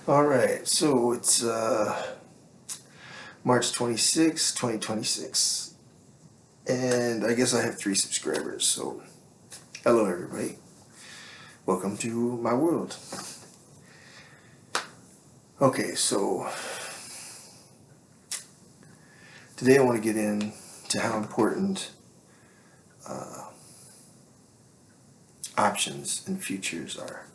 All right, so it's March 26, 2026. And I guess I have 3 subscribers, so hello everybody. Welcome to my world. Okay, so today I want to get into how important options and futures are.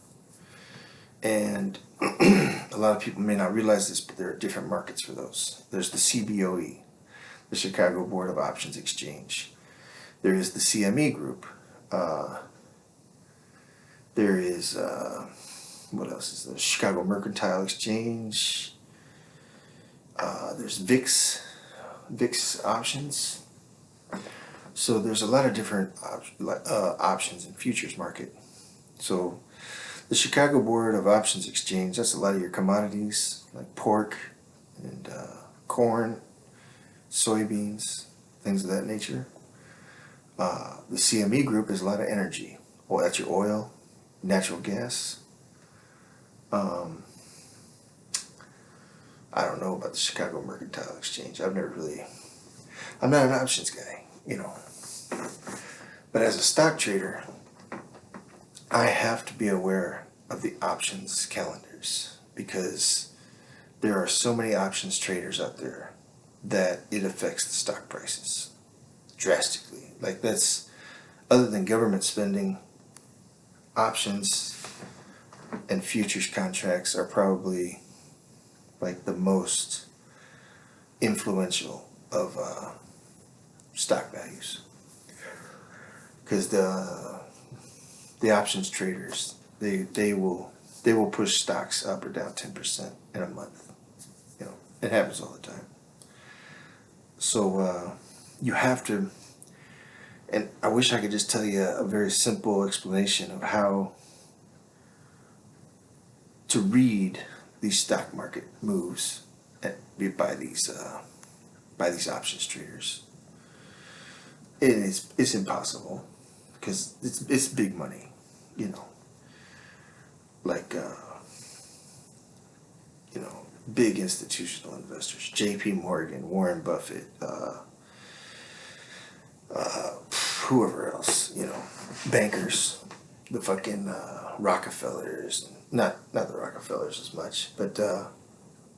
And a lot of people may not realize this, but there are different markets for those. There's the CBOE, the Chicago Board of Options Exchange. There is the CME Group. There is, what else is there? Chicago Mercantile Exchange. There's VIX options. So there's a lot of different options in futures market. So the Chicago Board of Options Exchange, that's a lot of your commodities like pork and corn, soybeans, things of that nature. The CME Group is a lot of energy. Well, that's your oil, natural gas. I don't know about the Chicago Mercantile Exchange. I'm not an options guy, But as a stock trader, I have to be aware of the options calendars because there are so many options traders out there that it affects the stock prices drastically. Like that's, other than government spending, options and futures contracts are probably like the most influential of stock values, because the options traders they will push stocks up or down 10% in a month. It happens all the time. So you have to, and I wish I could just tell you a very simple explanation of how to read these stock market moves by these options traders. It's impossible because it's big money, like big institutional investors, J.P. Morgan, Warren Buffett, whoever else, bankers, the fucking Rockefellers, not the Rockefellers as much, but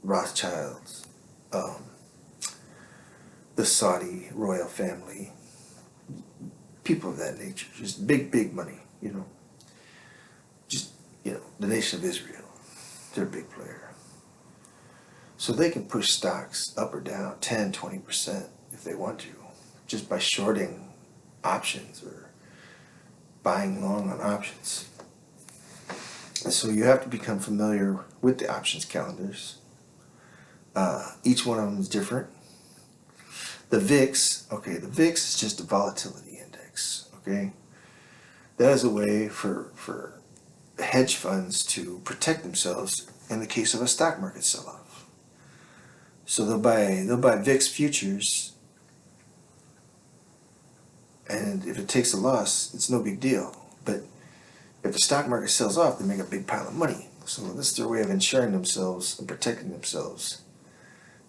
Rothschilds, the Saudi royal family, people of that nature, just big money, just, the nation of Israel, they're a big player. So they can push stocks up or down 10, 20% if they want to, just by shorting options or buying long on options. And so you have to become familiar with the options calendars. Each one of them is different. The VIX, the VIX is just a volatility index, That is a way for hedge funds to protect themselves in the case of a stock market sell-off. So they'll buy VIX futures, and if it takes a loss, it's no big deal. But if the stock market sells off, they make a big pile of money. So this is their way of insuring themselves and protecting themselves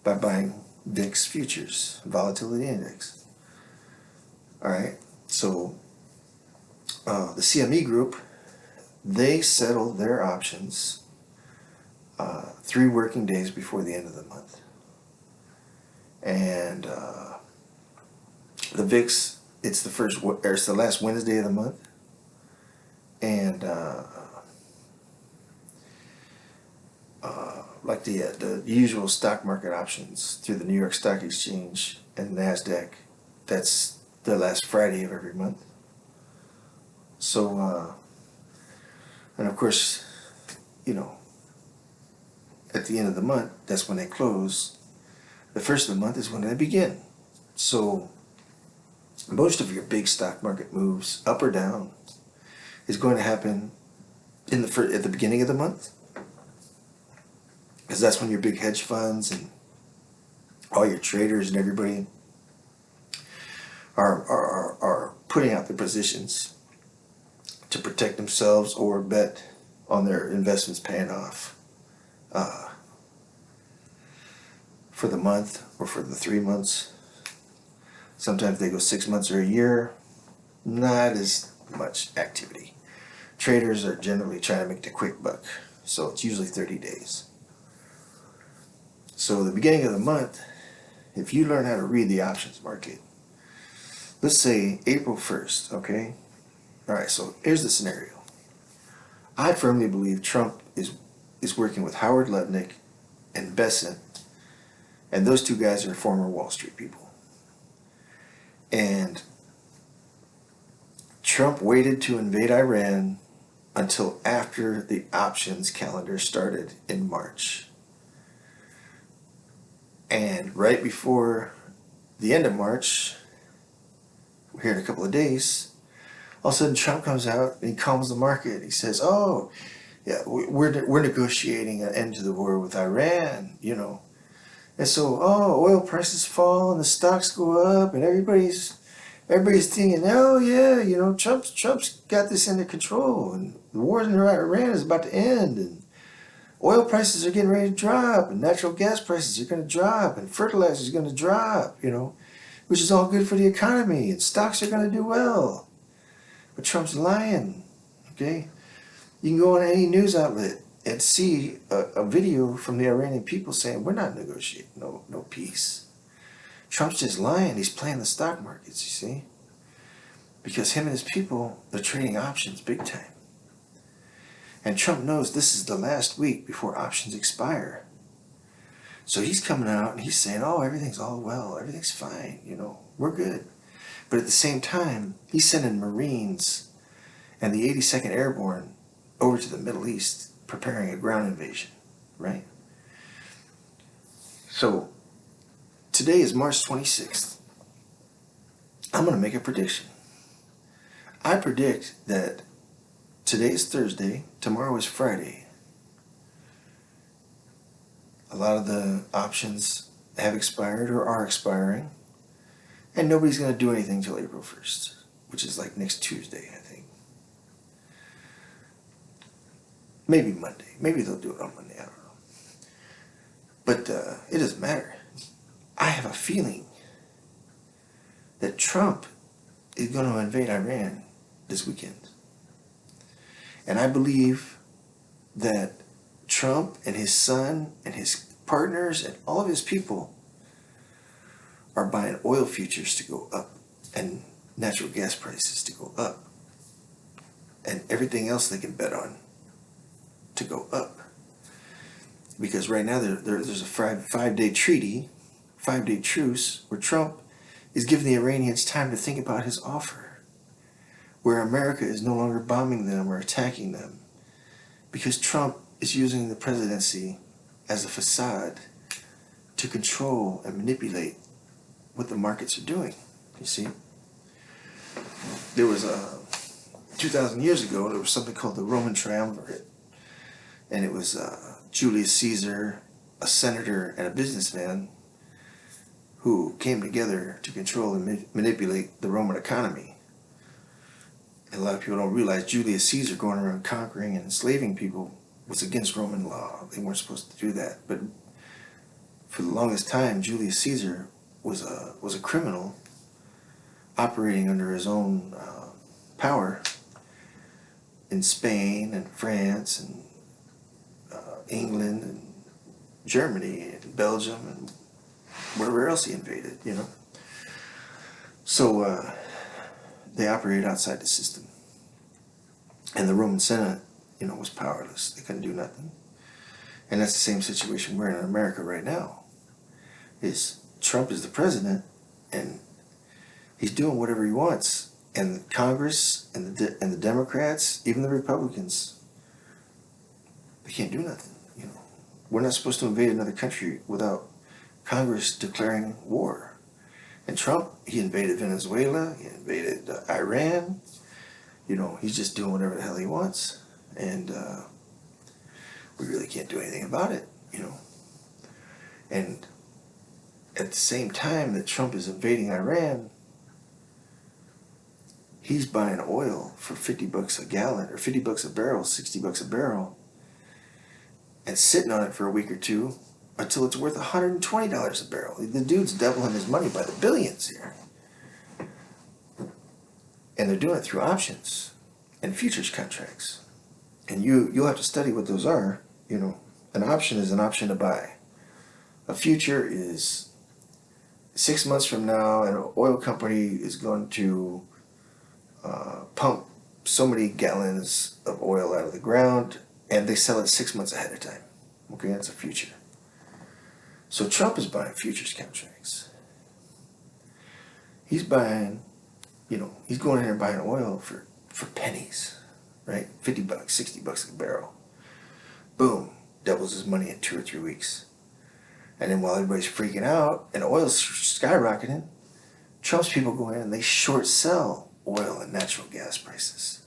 by buying VIX futures, volatility index. All right, so the CME Group, they settle their options 3 working days before the end of the month. And the VIX, it's the last Wednesday of the month. And like the usual stock market options through the New York Stock Exchange and NASDAQ, that's the last Friday of every month. So, and of course, at the end of the month, that's when they close. The first of the month is when they begin. So most of your big stock market moves, up or down, is going to happen at the beginning of the month, because that's when your big hedge funds and all your traders and everybody are putting out their positions to protect themselves or bet on their investments paying off for the month or for the 3 months. Sometimes they go 6 months or a year. Not as much activity. Traders are generally trying to make the quick buck, so it's usually 30 days. So the beginning of the month, if you learn how to read the options market, let's say April 1st, okay? All right, so here's the scenario. I firmly believe Trump is working with Howard Lutnick and Bessent, and those two guys are former Wall Street people. And Trump waited to invade Iran until after the options calendar started in March. And right before the end of March, we're here in a couple of days, all of a sudden Trump comes out and he calms the market. He says, oh, yeah, we're negotiating an end to the war with Iran, you know. And so, oh, oil prices fall and the stocks go up and everybody's thinking, oh yeah, you know, Trump's got this under control and the war in Iran is about to end and oil prices are getting ready to drop and natural gas prices are going to drop and fertilizer is going to drop, you know, which is all good for the economy and stocks are going to do well. But Trump's lying, okay? You can go on any news outlet and see a video from the Iranian people saying, we're not negotiating no peace. Trump's just lying. He's playing the stock markets, you see? Because him and his people, they're trading options big time. And Trump knows this is the last week before options expire. So he's coming out and he's saying, oh, everything's all well, everything's fine, you know, we're good. But at the same time, he's sending Marines and the 82nd Airborne over to the Middle East preparing a ground invasion, right? So today is March 26th. I'm going to make a prediction. I predict that today is Thursday, tomorrow is Friday. A lot of the options have expired or are expiring, and nobody's going to do anything till April 1st, which is like next Tuesday, I think. Maybe Monday. Maybe they'll do it on Monday, I don't know. But it doesn't matter. I have a feeling that Trump is going to invade Iran this weekend. And I believe that Trump and his son and his partners and all of his people are buying oil futures to go up and natural gas prices to go up and everything else they can bet on to go up. Because right now there's a five-day treaty, 5-day truce, where Trump is giving the Iranians time to think about his offer, where America is no longer bombing them or attacking them, because Trump is using the presidency as a facade to control and manipulate what the markets are doing, you see. There was 2,000 years ago, there was something called the Roman Triumvirate. And it was Julius Caesar, a senator, and a businessman who came together to control and manipulate the Roman economy. And a lot of people don't realize Julius Caesar going around conquering and enslaving people was against Roman law. They weren't supposed to do that. But for the longest time, Julius Caesar was a criminal operating under his own power in Spain and France and England and Germany and Belgium and wherever else he invaded, you know. So they operated outside the system. And the Roman Senate, you know, was powerless. They couldn't do nothing. And that's the same situation we're in America right now. Trump is the president and he's doing whatever he wants. And Congress and the Democrats, even the Republicans, they can't do nothing. You know, we're not supposed to invade another country without Congress declaring war. And Trump, he invaded Venezuela, he invaded Iran. You know, he's just doing whatever the hell he wants. And we really can't do anything about it, you know. And at the same time that Trump is invading Iran, he's buying oil for $50 a gallon, or $50 a barrel, $60 a barrel, and sitting on it for a week or two until it's worth $120 a barrel. The dude's doubling his money by the billions here. And they're doing it through options and futures contracts. And you'll have to study what those are. You know, an option is an option to buy. A future is 6 months from now, an oil company is going to pump so many gallons of oil out of the ground, and they sell it 6 months ahead of time. Okay, that's a future. So Trump is buying futures contracts. He's buying, he's going in there and buying oil for pennies, right? $50, $60 a barrel. Boom, doubles his money in 2 or 3 weeks. And then while everybody's freaking out and oil's skyrocketing, Trump's people go in and they short sell oil and natural gas prices.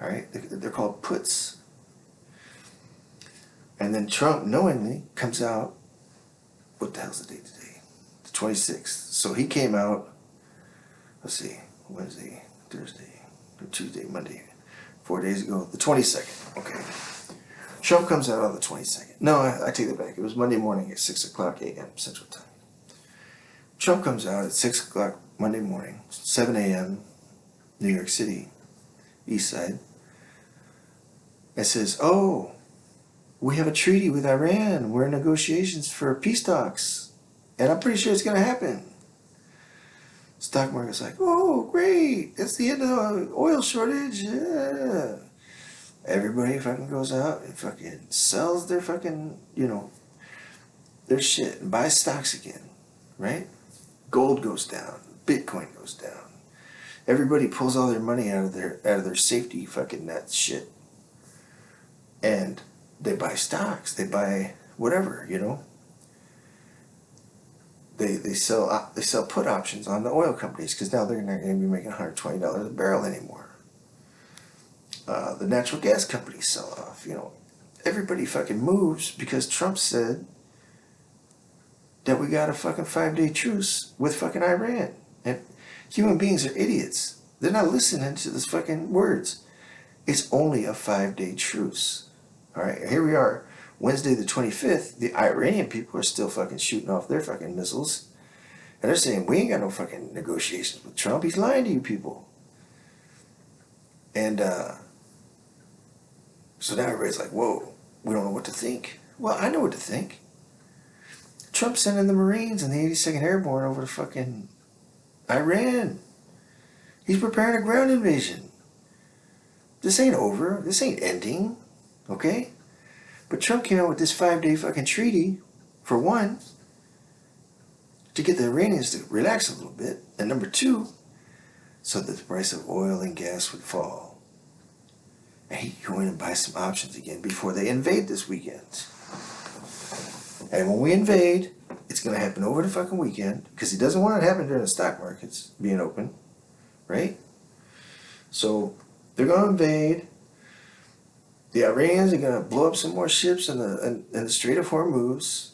All right, they're called puts. And then Trump knowingly comes out, what the hell's the date today? The 26th. So he came out, let's see, Wednesday, Thursday, or Tuesday, Monday, 4 days ago, the 22nd, okay. Trump comes out on the 22nd. No, I take that back. It was Monday morning at 6 o'clock a.m. Central Time. Trump comes out at 6 o'clock Monday morning, 7 a.m. New York City, East Side, and says, oh, we have a treaty with Iran. We're in negotiations for peace talks. And I'm pretty sure it's going to happen. Stock market's like, oh, great. It's the end of the oil shortage. Yeah. Everybody fucking goes out and fucking sells their fucking, their shit and buys stocks again, right? Gold goes down. Bitcoin goes down. Everybody pulls all their money out of their safety fucking net shit. And they buy stocks. They buy whatever, They sell put options on the oil companies because now they're not going to be making $120 a barrel anymore. The natural gas companies sell off. Everybody fucking moves because Trump said that we got a fucking 5-day truce with fucking Iran. And human beings are idiots. They're not listening to this fucking words. It's only a 5-day truce. All right, here we are. Wednesday the 25th, the Iranian people are still fucking shooting off their fucking missiles. And they're saying, we ain't got no fucking negotiations with Trump. He's lying to you people. And so now everybody's like, whoa, we don't know what to think. Well, I know what to think. Trump's sending the Marines and the 82nd Airborne over to fucking Iran. He's preparing a ground invasion. This ain't over. This ain't ending. Okay? But Trump came out with this 5-day fucking treaty, for one, to get the Iranians to relax a little bit, and number two, so that the price of oil and gas would fall. And he could go in and buy some options again before they invade this weekend. And when we invade, it's going to happen over the fucking weekend, because he doesn't want it to happen during the stock markets being open, right? So they're going to invade. The Iranians are going to blow up some more ships in the Strait of Hormuz.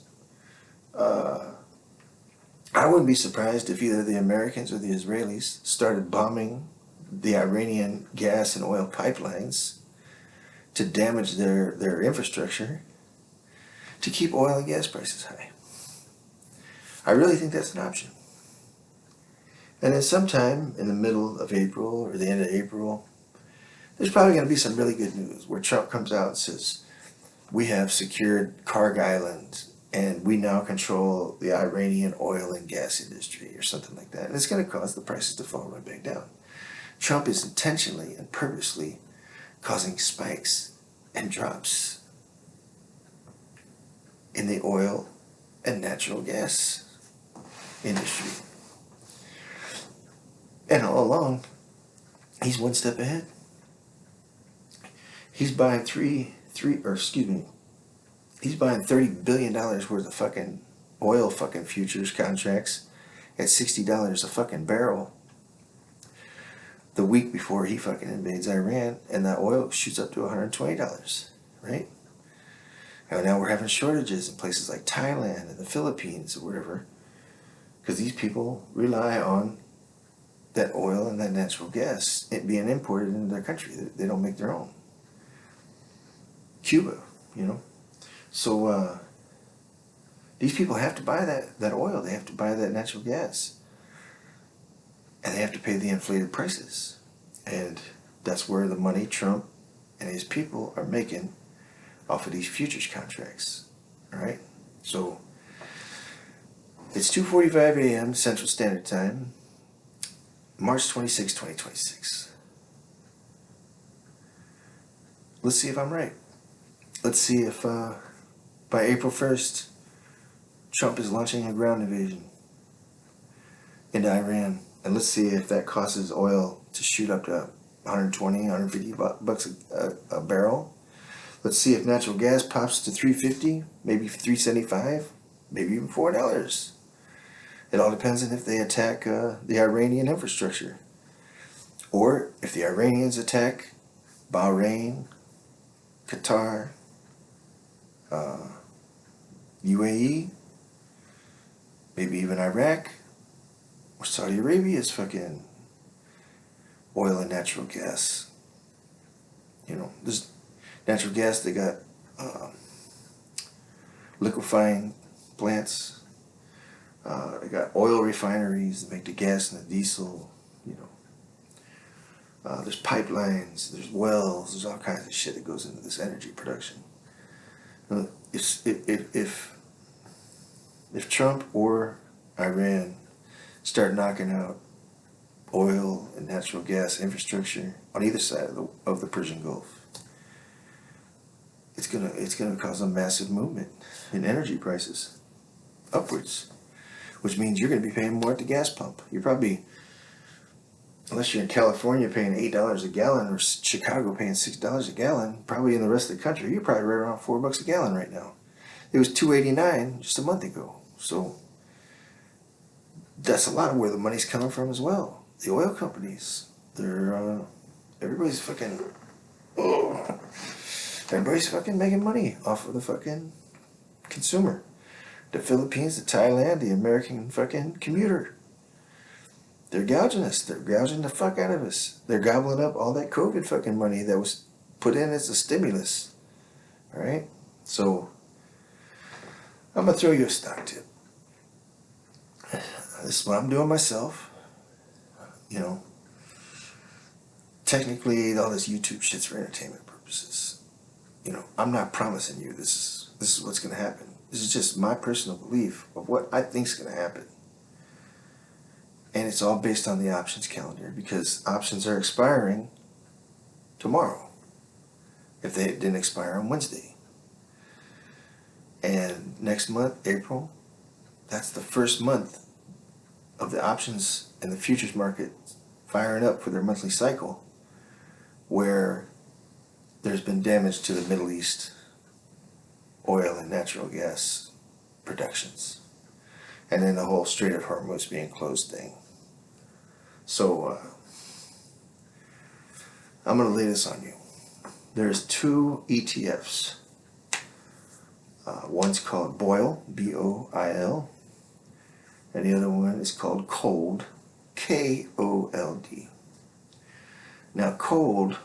I wouldn't be surprised if either the Americans or the Israelis started bombing the Iranian gas and oil pipelines to damage their infrastructure to keep oil and gas prices high. I really think that's an option. And then sometime in the middle of April or the end of April, there's probably going to be some really good news where Trump comes out and says, we have secured Karg Island and we now control the Iranian oil and gas industry or something like that. And it's going to cause the prices to fall right back down. Trump is intentionally and purposely causing spikes and drops in the oil and natural gas industry. And all along, he's one step ahead. He's buying he's buying $30 billion worth of fucking oil fucking futures contracts at $60 a fucking barrel the week before he fucking invades Iran, and that oil shoots up to $120, right? And now we're having shortages in places like Thailand and the Philippines or whatever, because these people rely on that oil and that natural gas being imported into their country. They don't make their own. Cuba, So these people have to buy that oil. They have to buy that natural gas. And they have to pay the inflated prices. And that's where the money Trump and his people are making off of these futures contracts. All right? So it's 2:45 a.m. Central Standard Time, March 26, 2026. Let's see if I'm right. Let's see if by April 1st, Trump is launching a ground invasion into Iran. And let's see if that causes oil to shoot up to 120, 150 bucks a barrel. Let's see if natural gas pops to 350, maybe 375, maybe even $4. It all depends on if they attack the Iranian infrastructure. Or if the Iranians attack Bahrain, Qatar, UAE, maybe even Iraq, or Saudi Arabia's fucking oil and natural gas. You know, there's natural gas, they got liquefying plants, they got oil refineries that make the gas and the diesel, you know. There's pipelines, there's wells, there's all kinds of shit that goes into this energy production. If Trump or Iran start knocking out oil and natural gas infrastructure on either side of the Persian Gulf, it's gonna cause a massive movement in energy prices upwards, which means you're gonna be paying more at the gas pump. You're probably, unless you're in California paying $8 a gallon or Chicago paying $6 a gallon, probably in the rest of the country you're probably right around $4 a gallon right now. It was $2.89 just a month ago. So that's a lot of where the money's coming from as well. The oil companies, they're everybody's fucking everybody's fucking making money off of the fucking consumer. The Philippines, the Thailand, the American fucking commuter. They're gouging us. They're gouging the fuck out of us. They're gobbling up all that COVID fucking money that was put in as a stimulus. All right? So I'm gonna throw you a stock tip. This is what I'm doing myself. You know, technically all this YouTube shit's for entertainment purposes. You know, I'm not promising you this is what's gonna happen. This is just my personal belief of what I think's gonna happen. And it's all based on the options calendar, because options are expiring tomorrow if they didn't expire on Wednesday. And next month, April, that's the first month of the options and the futures market firing up for their monthly cycle, where there's been damage to the Middle East oil and natural gas productions, and then the whole Strait of Hormuz being closed thing. So I'm going to lay this on you. There's two ETFs. One's called BOIL, B-O-I-L, and the other one is called KOLD, K-O-L-D. Now KOLD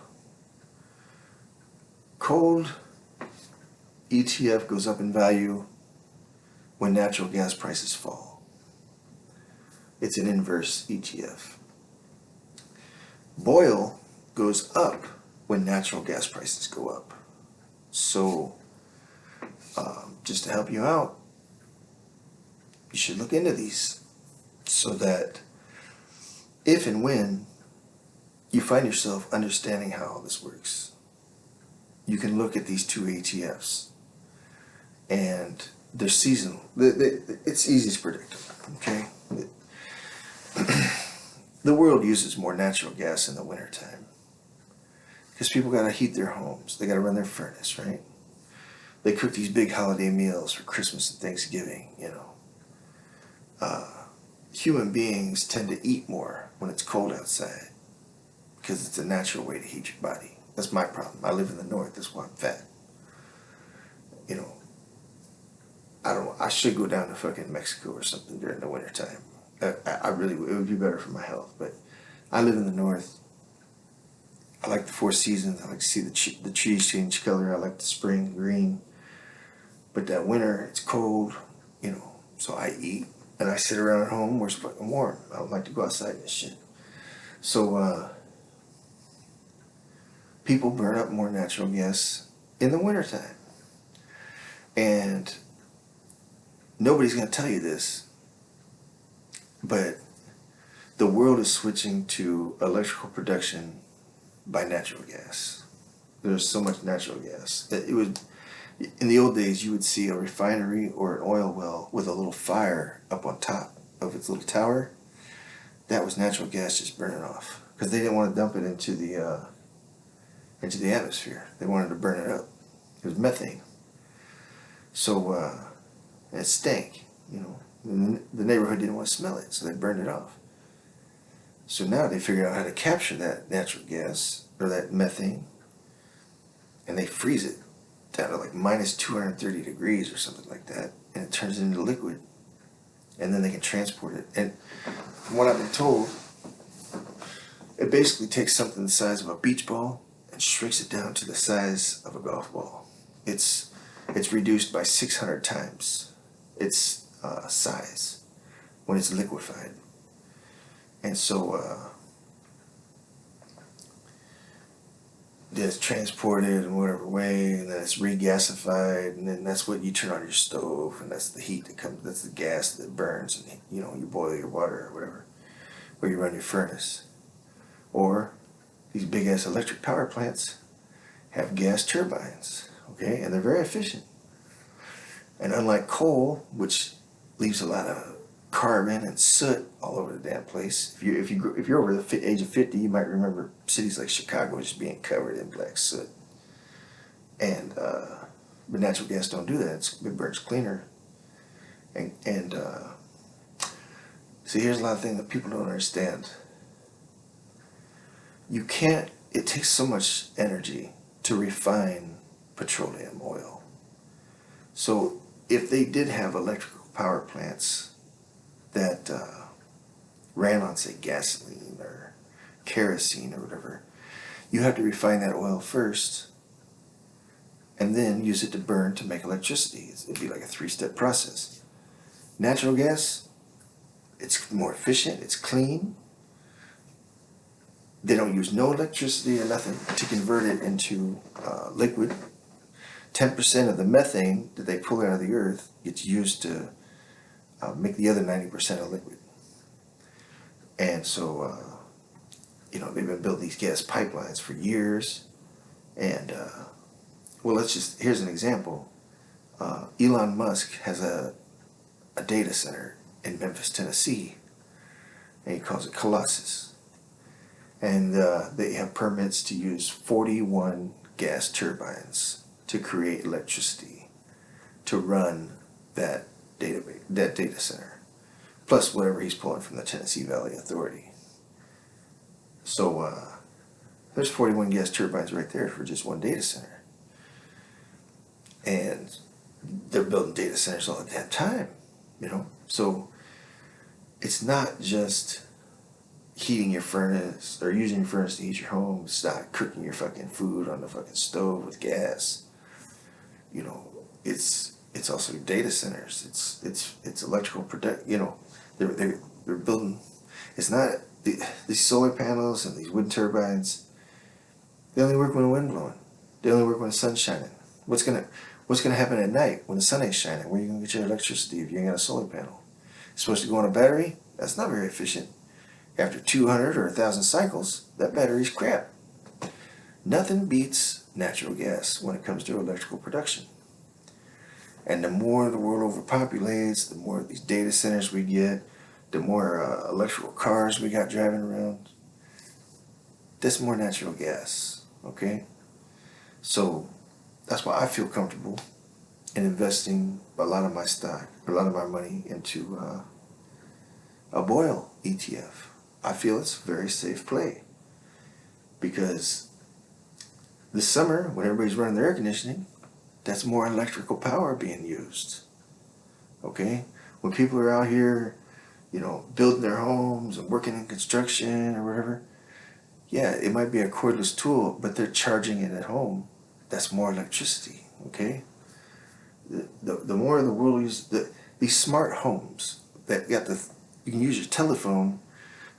ETF goes up in value when natural gas prices fall. It's an inverse ETF. BOIL goes up when natural gas prices go up. So just to help you out, you should look into these, so that if and when you find yourself understanding how all this works, you can look at these two ETFs, and they're seasonal. It's easy to predict, okay? The world uses more natural gas in the wintertime because people got to heat their homes. They got to run their furnace, right? They cook these big holiday meals for Christmas and Thanksgiving, you know. Human beings tend to eat more when it's cold outside because it's a natural way to heat your body. That's my problem. I live in the north. That's why I'm fat. You know, I should go down to fucking Mexico or something during the wintertime. I really would. It would be better for my health. But I live in the north. I like the four seasons. I like to see the trees change color. I like the spring green. that winter, it's cold, you know, so I eat and I sit around at home where it's fucking warm. I don't like to go outside and shit. So, people burn up more natural gas in the wintertime. And nobody's going to tell you this, but the world is switching to electrical production by natural gas. There's so much natural gas that it would, in the old days, you would see a refinery or an oil well with a little fire up on top of its little tower. That was natural gas just burning off because they didn't want to dump it into the atmosphere. They wanted to burn it up. It was methane. So it stank. You know, the neighborhood didn't want to smell it, so they burned it off. So now they figured out how to capture that natural gas or that methane, and they freeze it down to like minus 230 degrees or something like that, and it turns it into liquid, and then they can transport it. And from what I've been told, it basically takes something the size of a beach ball and shrinks it down to the size of a golf ball. It's reduced by 600 times its size when it's liquefied. And so it's transported in whatever way, and then it's regasified, and then that's what you turn on your stove, and that's the heat that comes, that's the gas that burns, and you know, you boil your water or whatever, or you run your furnace. Or these big ass electric power plants have gas turbines, okay, and they're very efficient. And unlike coal, which leaves a lot of carbon and soot all over the damn place. If you're over the age of 50, you might remember cities like Chicago just being covered in black soot. And but natural gas don't do that. It burns cleaner. And see, here's a lot of things that people don't understand. You can't. It takes so much energy to refine petroleum oil. So if they did have electrical power plants that ran on, say, gasoline or kerosene or whatever, you have to refine that oil first and then use it to burn to make electricity. It'd be like a 3-step process. Natural gas, it's more efficient, it's clean. They don't use no electricity or nothing to convert it into liquid. 10% of the methane that they pull out of the earth gets used to make the other 90% a liquid. And so, you know, they've been building these gas pipelines for years. And, well, here's an example. Elon Musk has a data center in Memphis, Tennessee, and he calls it Colossus. And they have permits to use 41 gas turbines to create electricity to run that data center, plus whatever he's pulling from the Tennessee Valley Authority. So there's 41 gas turbines right there for just one data center. And they're building data centers all the damn time, you know? So it's not just heating your furnace or using your furnace to heat your home. It's not cooking your fucking food on the fucking stove with gas. You know, it's also data centers. It's electrical production. You know, they're building. It's not these solar panels and these wind turbines. They only work when the wind blowing. They only work when the sun's shining. What's gonna happen at night when the sun ain't shining? Where are you gonna get your electricity if you ain't got a solar panel? It's supposed to go on a battery. That's not very efficient. After 200 or 1,000 cycles, that battery's crap. Nothing beats natural gas when it comes to electrical production. And the more the world overpopulates, the more of these data centers we get, the more electrical cars we got driving around. That's more natural gas, okay? So that's why I feel comfortable in investing a lot of my stock, a lot of my money into a BOIL ETF. I feel it's a very safe play because this summer, when everybody's running their air conditioning, that's more electrical power being used. Okay? When people are out here, you know, building their homes and working in construction or whatever, yeah, it might be a cordless tool, but they're charging it at home. That's more electricity. Okay? The the more the world uses these smart homes that got you can use your telephone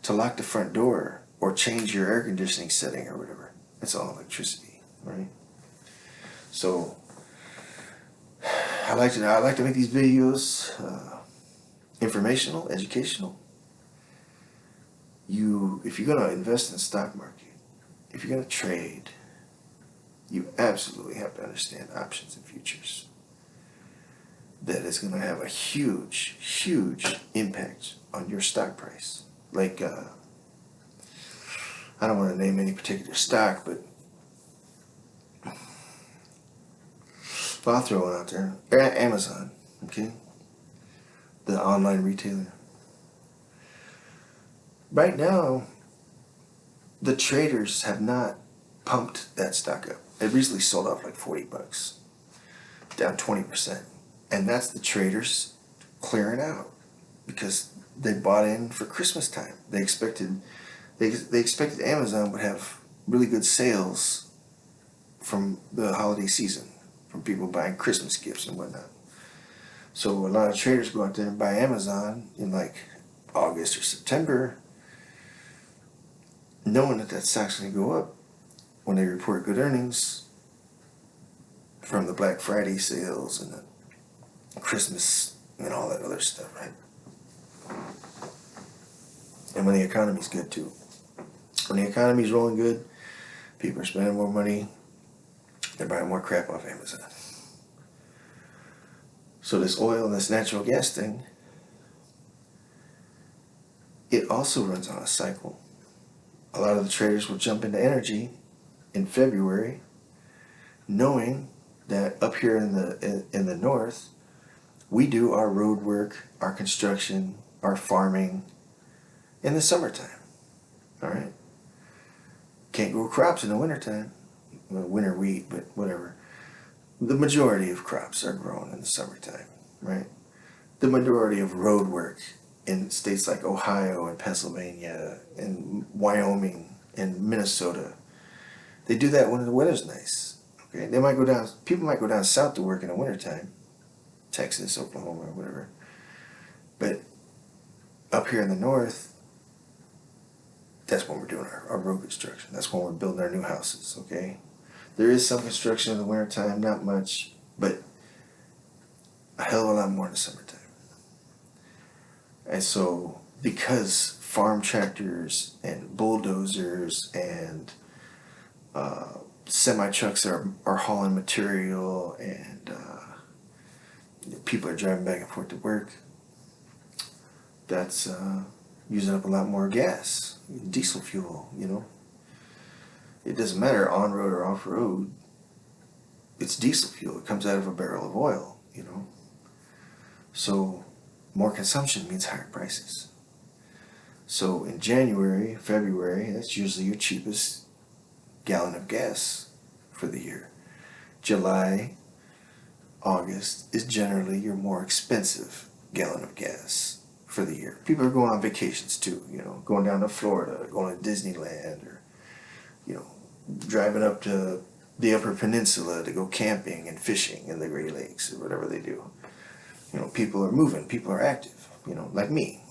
to lock the front door or change your air conditioning setting or whatever. It's all electricity, right? So I like to make these videos informational, educational. If you're gonna invest in the stock market, if you're gonna trade, you absolutely have to understand options and futures. That is gonna have a huge, huge impact on your stock price. Like I don't want to name any particular stock, but I'll throw one out there. Amazon, okay? The online retailer. Right now, the traders have not pumped that stock up. It recently sold off like $40, down 20%. And that's the traders clearing out because they bought in for Christmas time. They expected Amazon would have really good sales from the holiday season, from people buying Christmas gifts and whatnot. So a lot of traders go out there and buy Amazon in like August or September, knowing that stock's going to go up when they report good earnings from the Black Friday sales and the Christmas and all that other stuff, right? And when the economy's good too. When the economy's rolling good, people are spending more money, they're buying more crap off Amazon. So this oil and this natural gas thing, it also runs on a cycle. A lot of the traders will jump into energy in February, knowing that up here in the north, we do our road work, our construction, our farming in the summertime. All right? Can't grow crops in the wintertime. Well, winter wheat, but whatever. The majority of crops are grown in the summertime, right? The majority of road work in states like Ohio and Pennsylvania and Wyoming and Minnesota, they do that when the weather's nice. Okay, people might go down south to work in the wintertime, Texas, Oklahoma, or whatever. But up here in the north, that's when we're doing our road construction. That's when we're building our new houses, okay? There is some construction in the wintertime, not much, but a hell of a lot more in the summertime. And so, because farm tractors and bulldozers and semi-trucks are hauling material and people are driving back and forth to work, that's using up a lot more gas, diesel fuel, you know. It doesn't matter on-road or off-road, it's diesel fuel. It comes out of a barrel of oil, you know. So more consumption means higher prices. So in January, February, that's usually your cheapest gallon of gas for the year. July, August is generally your more expensive gallon of gas for the year. People are going on vacations too, you know, going down to Florida, going to Disneyland, or, you know, driving up to the Upper Peninsula to go camping and fishing in the Great Lakes or whatever they do. You know, people are moving, people are active, you know, like me.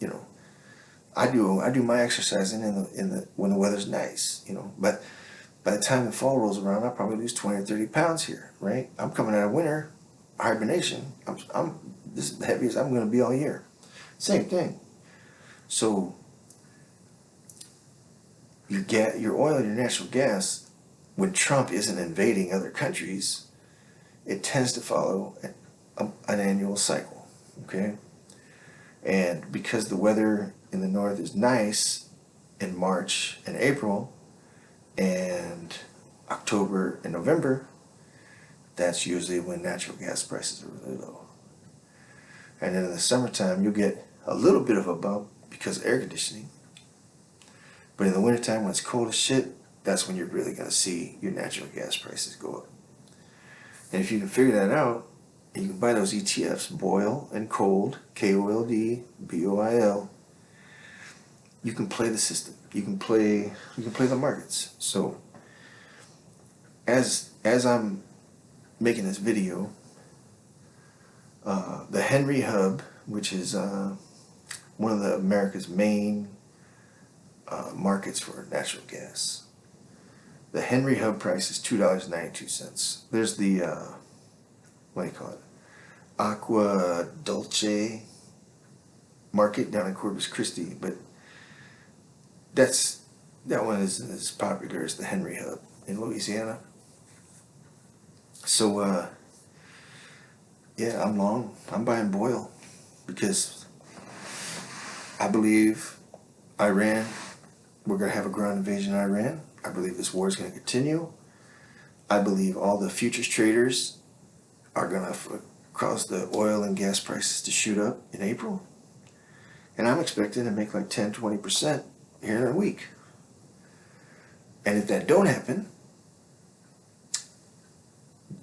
You know, I do my exercising when the weather's nice, you know, but by the time the fall rolls around, I'll probably lose 20 or 30 pounds here, right? I'm coming out of winter hibernation. I'm this is the heaviest I'm going to be all year. Same thing. So your oil and your natural gas, when Trump isn't invading other countries, it tends to follow an annual cycle, okay? And because the weather in the north is nice in March and April and October and November, that's usually when natural gas prices are really low. And then in the summertime, you'll get a little bit of a bump because of air conditioning. But in the wintertime, when it's cold as shit, that's when you're really going to see your natural gas prices go up. And if you can figure that out, you can buy those ETFs, Boil and Cold, KOLD, BOIL. You can play the system. You can play the markets. So as I'm making this video, The Henry Hub, which is one of the America's main markets for natural gas. The Henry Hub price is $2.92. There's the what do you call it? Aqua Dulce market down in Corpus Christi, but that one isn't as popular as the Henry Hub in Louisiana. So yeah, I'm long. I'm buying Boyle because I believe Iran, we're going to have a ground invasion in Iran. I believe this war is going to continue. I believe all the futures traders are going to cause the oil and gas prices to shoot up in April. And I'm expecting to make like 10-20% here in a week. And if that don't happen,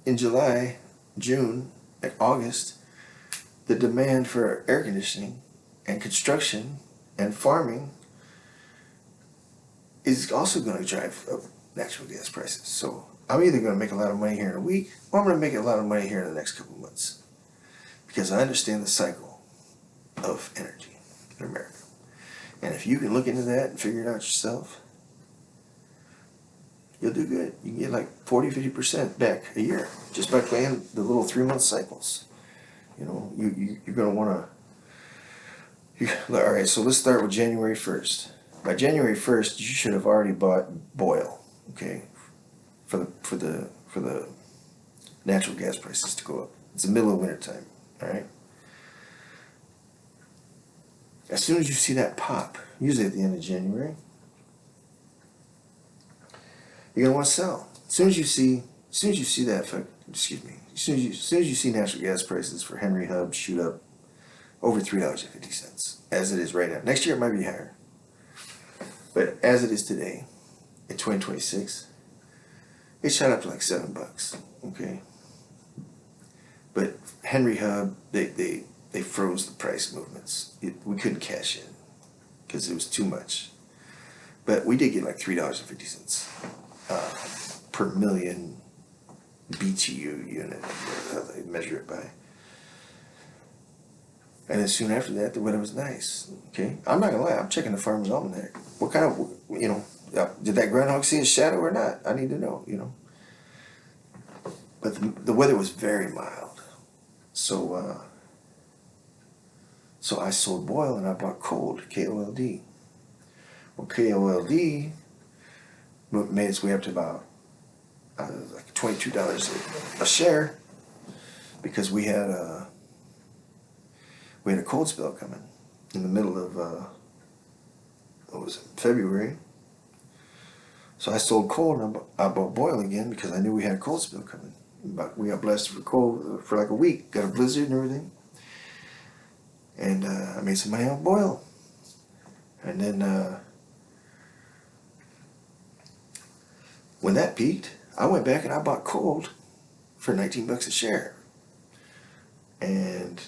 in July, June, and August, the demand for air conditioning and construction and farming is also going to drive up natural gas prices. So I'm either going to make a lot of money here in a week, or I'm going to make a lot of money here in the next couple of months, because I understand the cycle of energy in America. And if you can look into that and figure it out yourself, you'll do good. You can get like 40-50% back a year just by playing the little 3-month cycles. You know, you're going to want to. All right, so let's start with January 1st. By January 1st, you should have already bought Boyle, okay, for the natural gas prices to go up. It's the middle of winter time, all right? As soon as you see that pop, usually at the end of January, you're gonna want to sell. As soon as you see that, excuse me, as soon as you see natural gas prices for Henry Hub shoot up over $3.50, as it is right now. Next year it might be higher, but as it is today, in 2026, it shot up to like $7. Okay, but Henry Hub, they froze the price movements. We couldn't cash in because it was too much. But we did get like $3.50 per million BTU unit, how they measure it by. And then soon after that, the weather was nice. Okay, I'm not gonna lie. I'm checking the Farmer's Almanac. What kind of, did that groundhog see a shadow or not? I need to know. But the weather was very mild, so I sold Boyle and I bought cold, KOLD. Well, KOLD made its way up to about like $22 a share, because we had a cold spell coming in the middle of what was it, February. So I sold cold and I bought Boyle again because I knew we had a cold spell coming. But we got blasted for cold for like a week, got a blizzard and everything, and I made some money on Boyle. And then when that peaked, I went back and I bought cold for $19 a share. And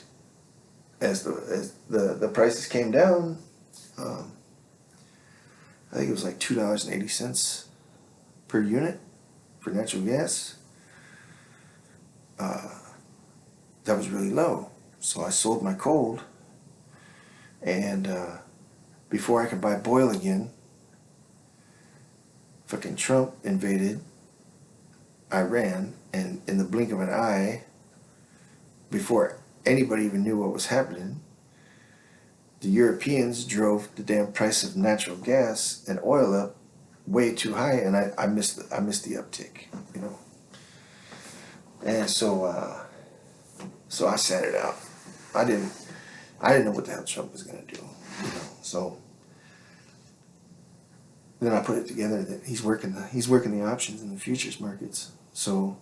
as the prices came down, I think it was like $2.80 per unit for natural gas. That was really low. So I sold my cold, and before I could buy Boyle again, fucking Trump invaded Iran, and in the blink of an eye, before anybody even knew what was happening, the Europeans drove the damn price of natural gas and oil up way too high, and I missed the uptick, And so I sat it out. I didn't know what the hell Trump was gonna do, So then I put it together that he's working the options in the futures markets. So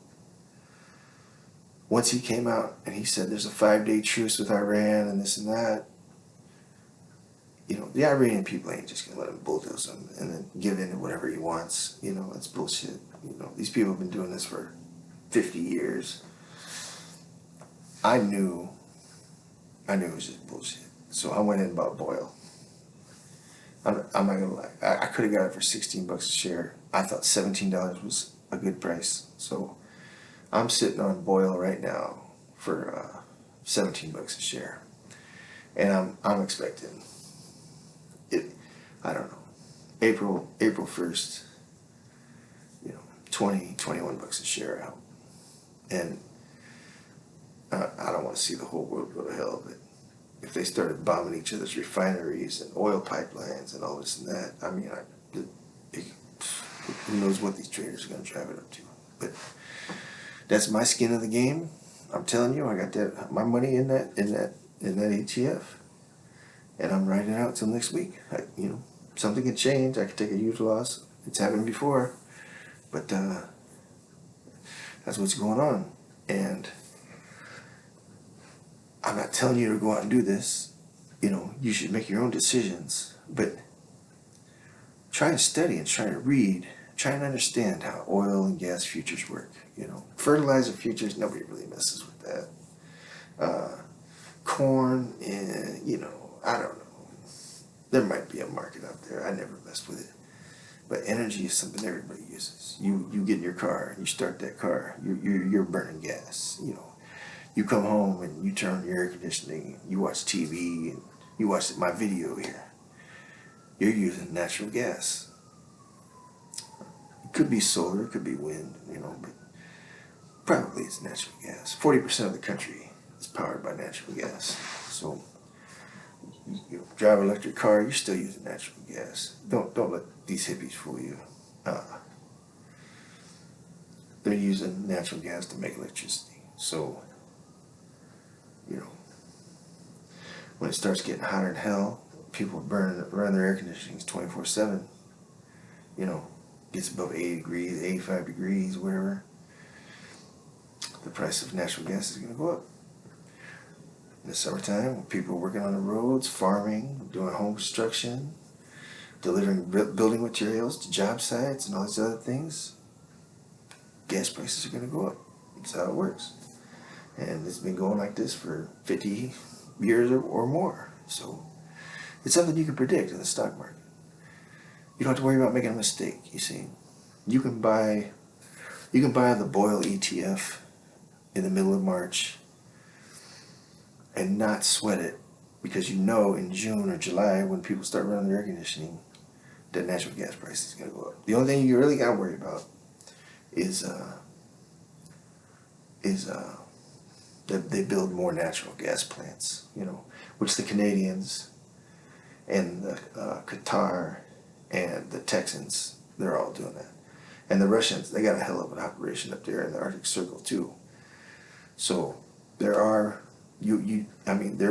once he came out and he said there's a 5-day truce with Iran and this and that, the Iranian people ain't just gonna let him bulldoze him and then give in to whatever he wants. That's bullshit. These people have been doing this for 50 years. I knew it was just bullshit. So I went in and bought Boyle. I'm not gonna lie. I could have got it for $16 a share. I thought $17 was a good price. So I'm sitting on Boyle right now for $17 a share, and I'm expecting it. I don't know, April 1st, 21 bucks a share out, and I don't want to see the whole world go to hell, but if they started bombing each other's refineries and oil pipelines and all this and that, I mean, who knows what these traders are going to drive it up to? But that's my skin of the game. I'm telling you, I got my money in that ETF, and I'm riding it out till next week. Something can change. I could take a huge loss. It's happened before, but that's what's going on. And I'm not telling you to go out and do this. You should make your own decisions, but try and study and try to read, try and understand how oil and gas futures work. Fertilizer futures, nobody really messes with that. Corn, I don't know. There might be a market out there. I never messed with it. But energy is something everybody uses. You get in your car, you start that car, you're burning gas. You come home and you turn on your air conditioning, you watch TV, and you watch my video here. You're using natural gas. It could be solar, it could be wind, but probably it's natural gas. 40% of the country is powered by natural gas. So you drive an electric car, you're still using natural gas. Don't let these hippies fool you. They're using natural gas to make electricity. So, when it starts getting hotter than hell, people run their air conditionings 24/7. Gets above 80 degrees, 85 degrees, whatever. The price of natural gas is going to go up. In the summertime, when people are working on the roads, farming, doing home construction, delivering building materials to job sites and all these other things, gas prices are going to go up. That's how it works. And it's been going like this for 50 years or more. So it's something you can predict in the stock market. You don't have to worry about making a mistake, you see. You can buy the BOIL ETF in the middle of March and not sweat it, because in June or July, when people start running their air conditioning, the natural gas price is going to go up. The only thing you really got to worry about is that they build more natural gas plants, which the Canadians and the Qatar and the Texans, they're all doing that. And the Russians, they got a hell of an operation up there in the Arctic Circle too. So there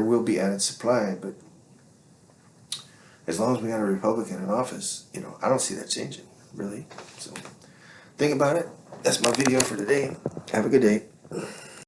will be added supply, but as long as we got a Republican in office, I don't see that changing, really. So think about it. That's my video for today. Have a good day.